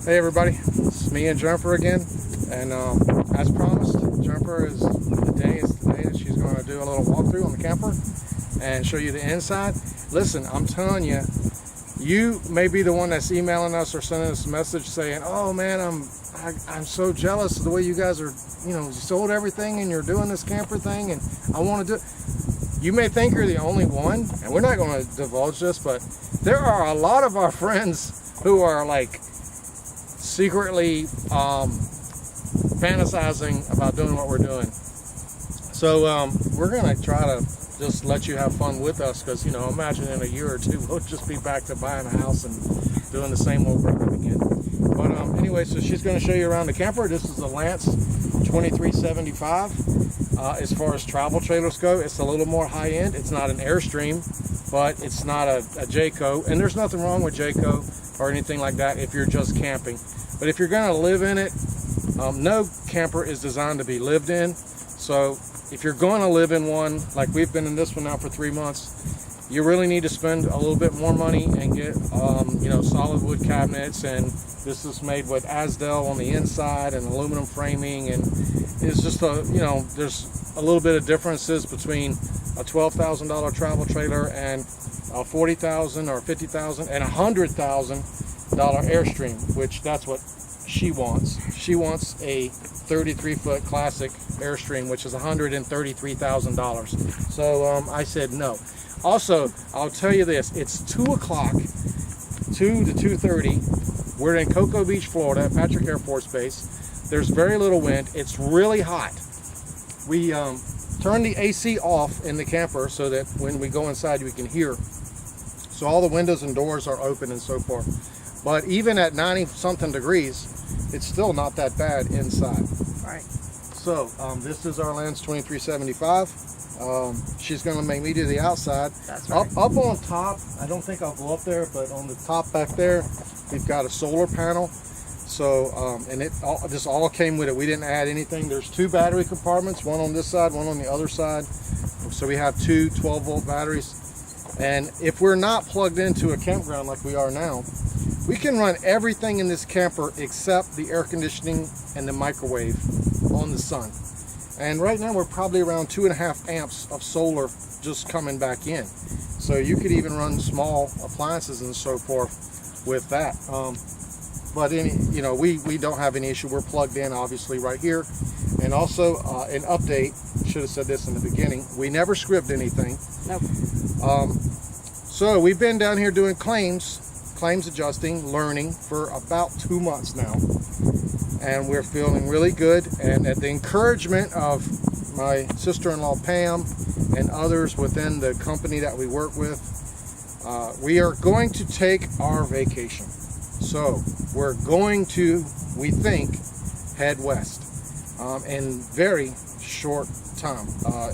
Hey everybody, it's me and Jennifer again, and as promised, Jennifer is today that she's going to do a little walkthrough on the camper and show you the inside. Listen, I'm telling you, you may be the one that's emailing us or sending us a message saying, "Oh man, I'm so jealous of the way you guys are, you sold everything and you're doing this camper thing, and I want to do it." You may think you're the only one, and we're not going to divulge this, but there are a lot of our friends who are like secretly fantasizing about doing what we're doing. So we're going to try to just let you have fun with us, because imagine in a year or two we'll just be back to buying a house and doing the same old record again. But anyway, so she's going to show you around the camper. This is the Lance 2375. As far as travel trailers go, it's a little more high end. It's not an Airstream, but it's not a Jayco, and there's nothing wrong with Jayco or anything like that if you're just camping. But if you're going to live in it, no camper is designed to be lived in. So if you're going to live in one, like we've been in this one now for 3 months, you really need to spend a little bit more money and get solid wood cabinets. And this is made with Asdel on the inside and aluminum framing, and it's just there's a little bit of differences between a $12,000 travel trailer and a $40,000 or $50,000 and $100,000 Airstream, which that's what she wants. She wants a 33-foot classic Airstream, which is $133,000. So I said no. Also, I'll tell you this: it's 2 o'clock, 2 to 2:30. We're in Cocoa Beach, Florida, at Patrick Air Force Base. There's very little wind. It's really hot. We turn the AC off in the camper so that when we go inside we can hear. So all the windows and doors are open and so forth. But even at 90-something degrees, it's still not that bad inside. Right. So this is our Lance 2375. She's going to make me do the outside. That's right. Up on top, I don't think I'll go up there, but on the top back there, we've got a solar panel. So, and this all came with it. We didn't add anything. There's 2 battery compartments, one on this side, one on the other side. So we have 2 12-volt batteries. And if we're not plugged into a campground like we are now, we can run everything in this camper except the air conditioning and the microwave on the sun. And right now we're probably around 2.5 amps of solar just coming back in. So you could even run small appliances and so forth with that. But we don't have any issue. We're plugged in obviously right here. And also an update, should have said this in the beginning, we never script anything. Nope. So we've been down here doing claims adjusting, learning for about 2 months now, and we're feeling really good. And at the encouragement of my sister-in-law Pam and others within the company that we work with, we are going to take our vacation. So we're going to, we think, head west in very short time.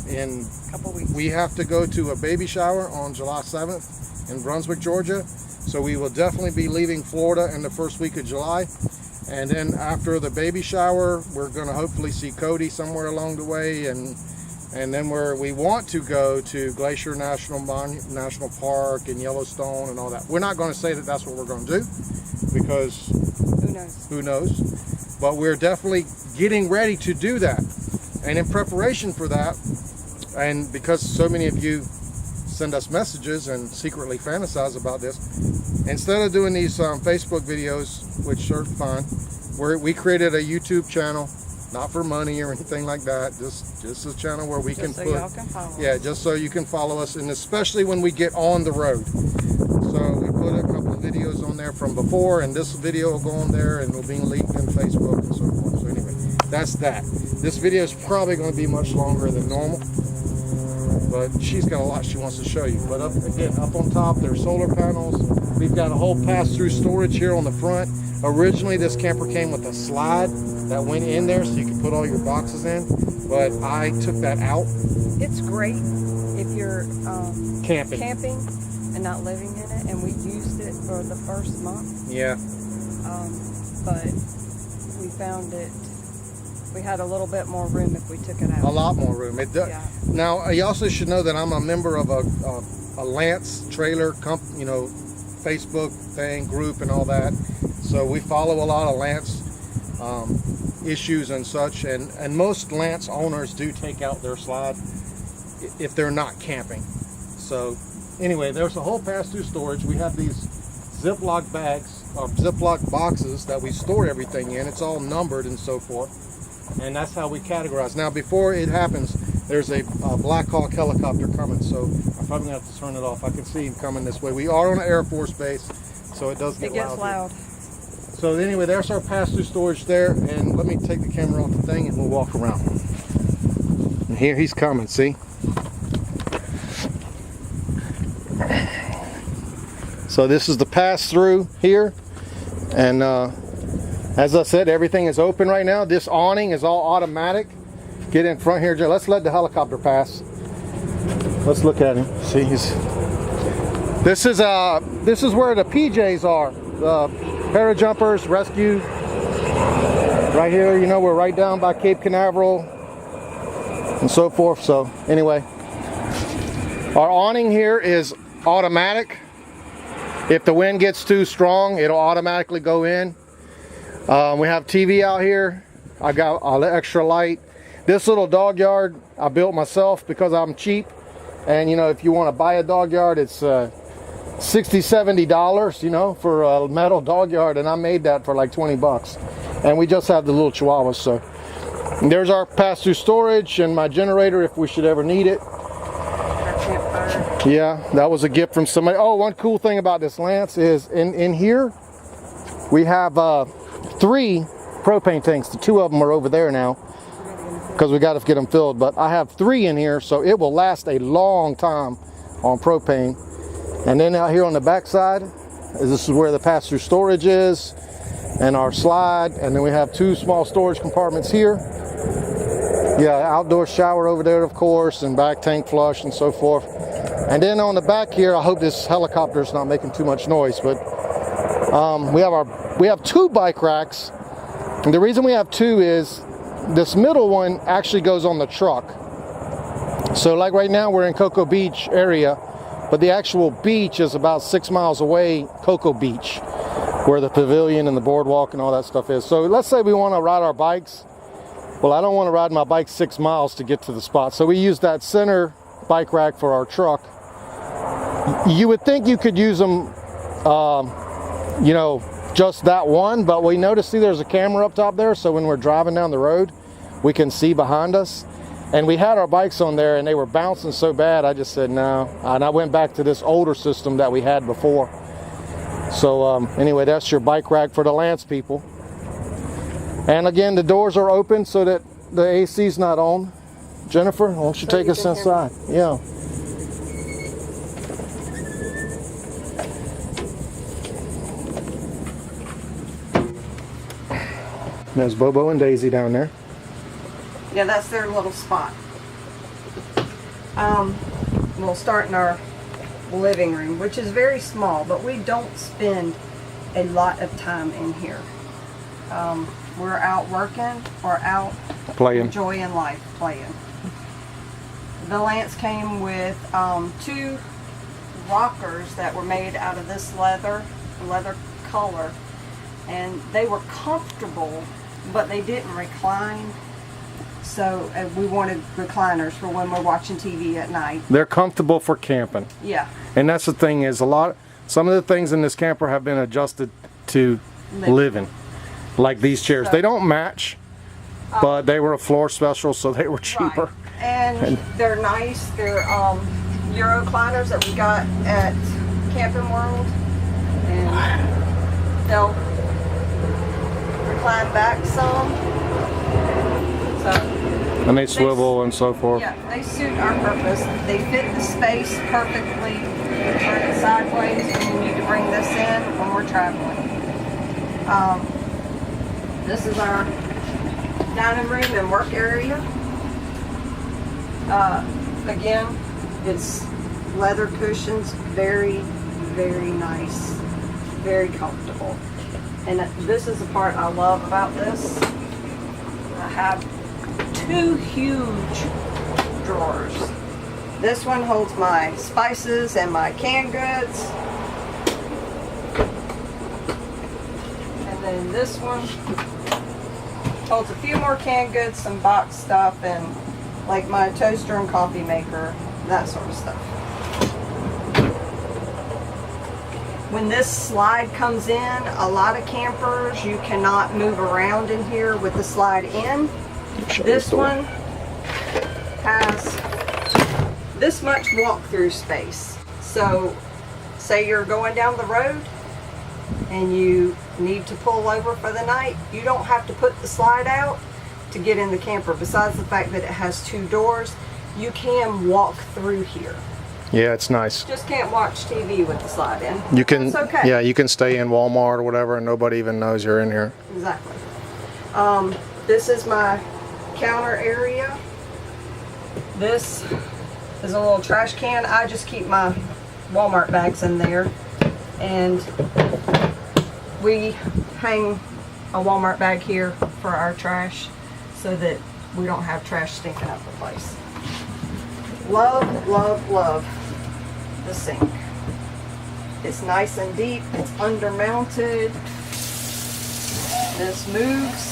In a couple weeks. We have to go to a baby shower on July 7th in Brunswick, Georgia. So we will definitely be leaving Florida in the first week of July. And then after the baby shower, we're going to hopefully see Cody somewhere along the way. And then we want to go to Glacier National Park and Yellowstone and all that. We're not going to say that that's what we're going to do, because who knows. But we're definitely getting ready to do that. And in preparation for that, and because so many of you send us messages and secretly fantasize about this, instead of doing these Facebook videos, which are fine, we created a YouTube channel, not for money or anything like that, just a channel where we can y'all can follow us. Just so you can follow us, and especially when we get on the road. So we put a couple of videos on there from before, and this video will go on there and will be linked in Facebook and so forth. So anyway, that's that. This video is probably going to be much longer than normal, but she's got a lot she wants to show you. But up on top, there's solar panels. We've got a whole pass-through storage here on the front. Originally, this camper came with a slide that went in there so you could put all your boxes in, but I took that out. It's great if you're camping and not living in it, and we used it for the first month. Yeah. But we found it, we had a little bit more room if we took it out. A lot more room. It does. Yeah. Now, you also should know that I'm a member of a Lance trailer Facebook thing, group and all that. So we follow a lot of Lance issues and such, and most Lance owners do take out their slide if they're not camping. So anyway, there's a whole pass-through storage. We have these Ziploc bags or Ziploc boxes that we store everything in. It's all numbered and so forth, and that's how we categorize. Now before it happens, there's a Black Hawk helicopter coming, so I'm probably gonna have to turn it off. I can see him coming this way. We are on an Air Force base, so it does get loud. So anyway, there's our pass-through storage there, and let me take the camera off the thing and we'll walk around. And here he's coming, see? So this is the pass-through here, and as I said, everything is open right now. This awning is all automatic. Get in front here, Joe. Let's let the helicopter pass. Let's look at him. See, this is where the PJs are. Parajumpers, rescue. Right here, you know, we're right down by Cape Canaveral and so forth. So anyway, our awning here is automatic. If the wind gets too strong, it'll automatically go in. We have TV out here. I got an extra light. This little dog yard I built myself because I'm cheap. And you know, if you want to buy a dog yard, it's $60–70, you know, for a metal dog yard, and I made that for like 20 bucks. And we just have the little chihuahuas. So and there's our pass-through storage and my generator if we should ever need it. Yeah, that was a gift from somebody. Oh, one cool thing about this Lance is in here we have 3 propane tanks. The 2 of them are over there now because we got to get them filled, but I have 3 in here, so it will last a long time on propane. And then out here on the back side, this is where the pass-through storage is and our slide, and then we have 2 small storage compartments here. Yeah, outdoor shower over there, of course, and back tank flush and so forth. And then on the back here, I hope this helicopter is not making too much noise, but we have 2 bike racks. And the reason we have 2 is this middle one actually goes on the truck. So like right now we're in Cocoa Beach area, but the actual beach is about 6 miles away, Cocoa Beach, where the pavilion and the boardwalk and all that stuff is. So let's say we want to ride our bikes. Well, I don't want to ride my bike 6 miles to get to the spot. So we use that center bike rack for our truck. You would think you could use them, you know, just that one, but we notice, see, there's a camera up top there, so when we're driving down the road, we can see behind us. And we had our bikes on there, and they were bouncing so bad, I just said no. And I went back to this older system that we had before. So anyway, that's your bike rack for the Lance people. And again, the doors are open so that the AC's not on. Jennifer, why don't you take us inside? Yeah. There's Bobo and Daisy down there. Yeah, that's their little spot. We'll start in our living room, which is very small, but we don't spend a lot of time in here. We're out working or out playing, enjoying life, playing. The Lance came with 2 rockers that were made out of this leather color, and they were comfortable, but they didn't recline. So we wanted recliners for when we're watching TV at night. They're comfortable for camping. Yeah. And that's the thing is some of the things in this camper have been adjusted to living. Like these chairs. So, they don't match, but they were a floor special, so they were cheaper. Right. And they're nice. They're Euro recliners that we got at Camping World. And they'll recline back some. And they swivel and so forth. Yeah, they suit our purpose. They fit the space perfectly. Turn it sideways when we need to bring this in when we're traveling. This is our dining room and work area. Again, it's leather cushions, very, very nice, very comfortable. And this is the part I love about this. I have 2 huge drawers. This one holds my spices and my canned goods. Then this one holds a few more canned goods, some box stuff, and like my toaster and coffee maker, that sort of stuff. When this slide comes in, a lot of campers, you cannot move around in here with the slide in. This one has this much walk-through space. So, say you're going down the road and you need to pull over for the night, you don't have to put the slide out to get in the camper. Besides the fact that it has 2 doors, you can walk through here. Yeah, it's nice. Just can't watch TV with the slide in. You can, It's okay. yeah, you can stay in Walmart or whatever, and nobody even knows you're in here. Exactly. This is my counter area. This is a little trash can. I just keep my Walmart bags in there, and we hang a Walmart bag here for our trash so that we don't have trash stinking up the place. Love, love, love the sink. It's nice and deep. It's undermounted. This moves.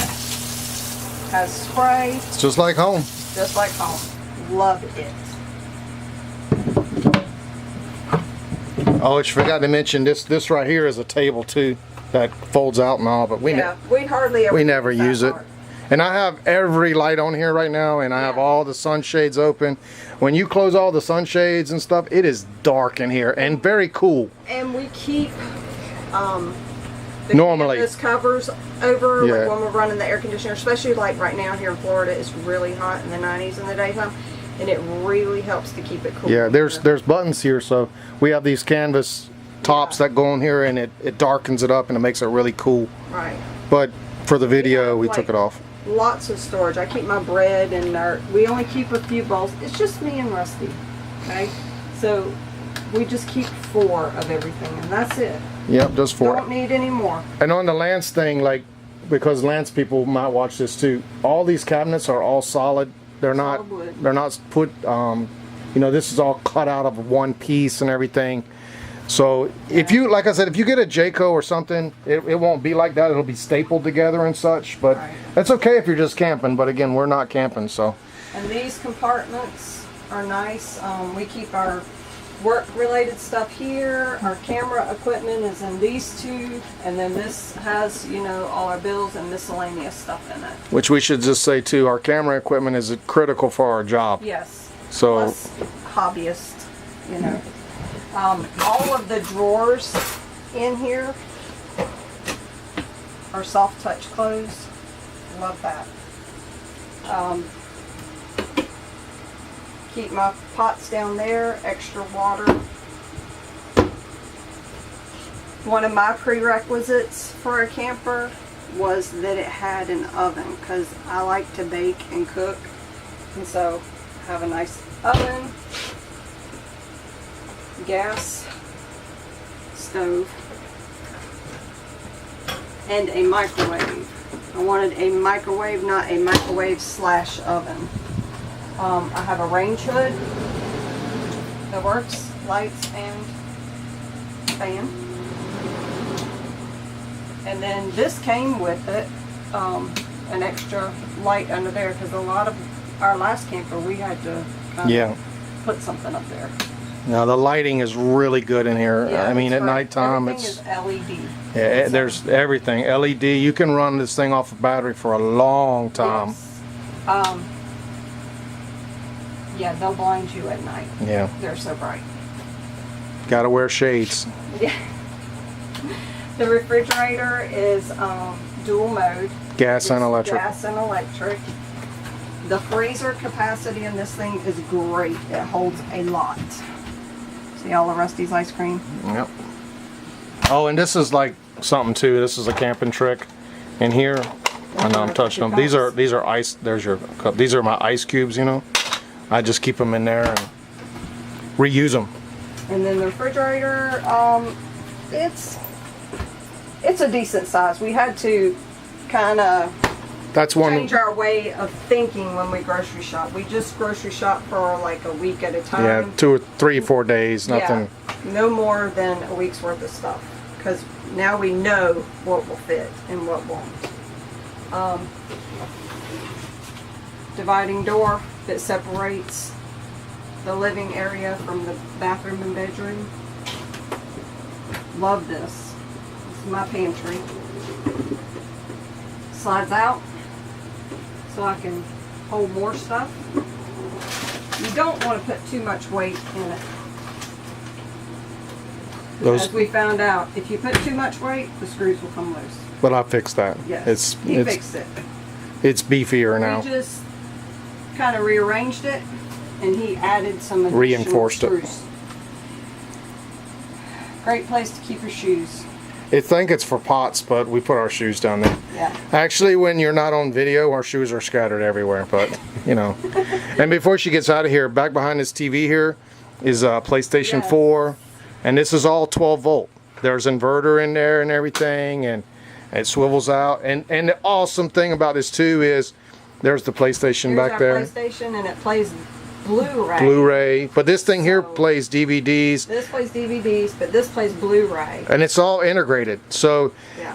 Has spray. It's just like home. Just like home. Love it. Oh, I forgot to mention this right here is a table too that folds out and all, but we hardly ever never use it. part. And I have every light on here right now, and I have all the sunshades open. When you close all the sunshades and stuff, it is dark in here and very cool. And we keep the Normally. canvas covers over, Yeah. like when we're running the air conditioner, especially like right now here in Florida, it's really hot in the 90s in the daytime, and it really helps to keep it cool. Yeah, there's buttons here, so we have these canvas tops that go in here, and it darkens it up and it makes it really cool. Right. But for the video, we like, took it off. Lots of storage. I keep my bread and we only keep a few bowls. It's just me and Rusty. Okay? So we just keep 4 of everything, and that's it. Yep, just 4. Don't need any more. And on the Lance thing, like, because Lance people might watch this too, all these cabinets are all solid. They're not Solid wood. they're not put you know, this is all cut out of one piece and everything. So if you, like I said, if you get a Jayco or something, it won't be like that. It'll be stapled together and such, but Right. that's okay if you're just camping. But again, we're not camping, so. And these compartments are nice. We keep our work-related stuff here. Our camera equipment is in these 2, and then this has, you know, all our bills and miscellaneous stuff in it. Which we should just say too, our camera equipment is critical for our job. Yes. So Plus hobbyist, you know. All of the drawers in here are soft touch closed. Love that. Keep my pots down there, extra water. One of my prerequisites for a camper was that it had an oven, because I like to bake and cook, and so have a nice oven, gas stove, and a microwave. I wanted a microwave, not a microwave / oven. I have a range hood that works, lights and fan. And then this came with it, an extra light under there, because a lot of our last camper we had to kind of put something up there. now the lighting is really good in here. Yeah, I mean, it's at great. nighttime, Everything it's is LED. yeah, So- there's everything LED. You can run this thing off a battery for a long time. Yes. Yeah, they'll blind you at night. Yeah, They're so bright. got to wear shades. Yeah. The refrigerator is dual mode. Gas and It's electric. Gas and electric. The freezer capacity in this thing is great. It holds a lot. See all of Rusty's ice cream? Yep. Oh, and this is like something too. This is a camping trick. In here, I know I'm touching them. These are ice. There's your cup. These are my ice cubes. You know, I just keep them in there and reuse them. And then the refrigerator, it's a decent size. We had to kind of That's one. change our way of thinking when we grocery shop. We just grocery shop for like a week at a time. Yeah, 2 or 3 or 4 days. Nothing. Yeah, no more than a week's worth of stuff. Because now we know what will fit and what won't. Dividing door that separates the living area from the bathroom and bedroom. Love this. This is my pantry. Slides out so I can hold more stuff. You don't want to put too much weight in it. As we found out, if you put too much weight, the screws will come loose. But I fixed that. Yes, he fixed it. It's beefier now. We just kind of rearranged it, and he added some additional Reinforced screws. it. Great place to keep your shoes. I think it's for pots, but we put our shoes down there. Yeah. Actually, when you're not on video, our shoes are scattered everywhere, but, you know. And before she gets out of here, back behind this TV here is a PlayStation 4, and this is all 12 volt. There's inverter in there and everything, and it swivels out. And the awesome thing about this, too, is there's the PlayStation back there. PlayStation, and it plays Blu-ray. Blu-ray. But this thing here plays DVDs. This plays DVDs, but this plays Blu-ray. And it's all integrated. So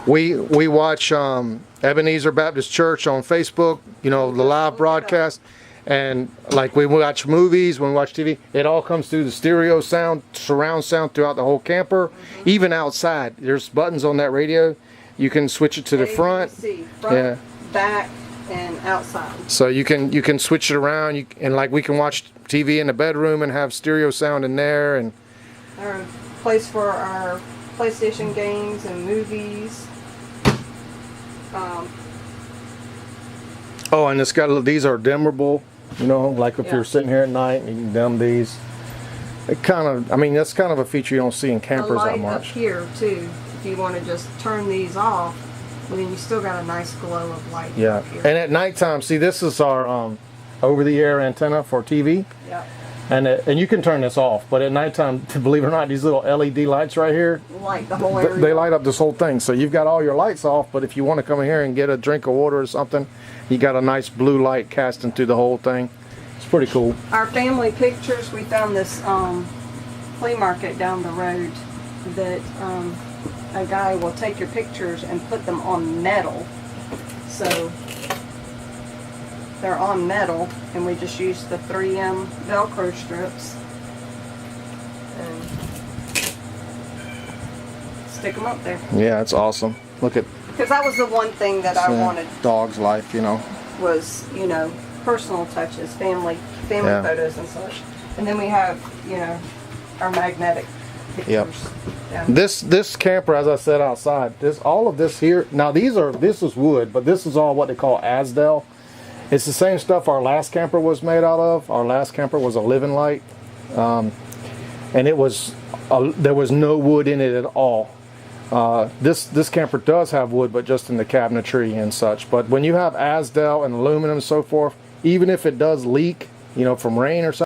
we watch Ebenezer Baptist Church on Facebook, you know, the live broadcast. And like we watch movies, when we watch TV, it all comes through the stereo sound, surround sound throughout the whole camper. Even outside, there's buttons on that radio. You can switch it to the front. Front, back, and outside. So you can switch it around, and like we can watch TV in the bedroom and have stereo sound in there, and our place for our PlayStation games and movies. Oh, and it's got these are dimmable, you know, like if you're sitting here at night and you can dim these. It kind of, I mean, that's kind of a feature you don't see in campers that much. Up here too, if you want to just turn these off. And then you still got a nice glow of light. Yeah, and at nighttime, see, this is our over-the-air antenna for TV. Yeah. And you can turn this off, but at nighttime, believe it or not, these little LED lights right here, light the whole area. They light up this whole thing. So you've got all your lights off, but if you want to come in here and get a drink of water or something, you got a nice blue light casting through the whole thing. It's pretty cool. Our family pictures, we found this flea market down the road that a guy will take your pictures and put them on metal. So they're on metal, and we just use the 3M Velcro strips and stick them up there. Yeah, it's awesome. Look at, because that was the one thing that I wanted. Dog's life, you know. Was, you know, personal touches, family photos and such. And then we have, you know, our magnetic pictures. Yep. This camper, as I said outside, all of this here. Now this is wood, but this is all what they call Asdel. It's the same stuff our last camper was made out of. Our last camper was a living light, and it was there was no wood in it at all. This camper does have wood, but just in the cabinetry and such. But when you have Asdel and aluminum and so forth, even if it does leak, you know, from rain or something.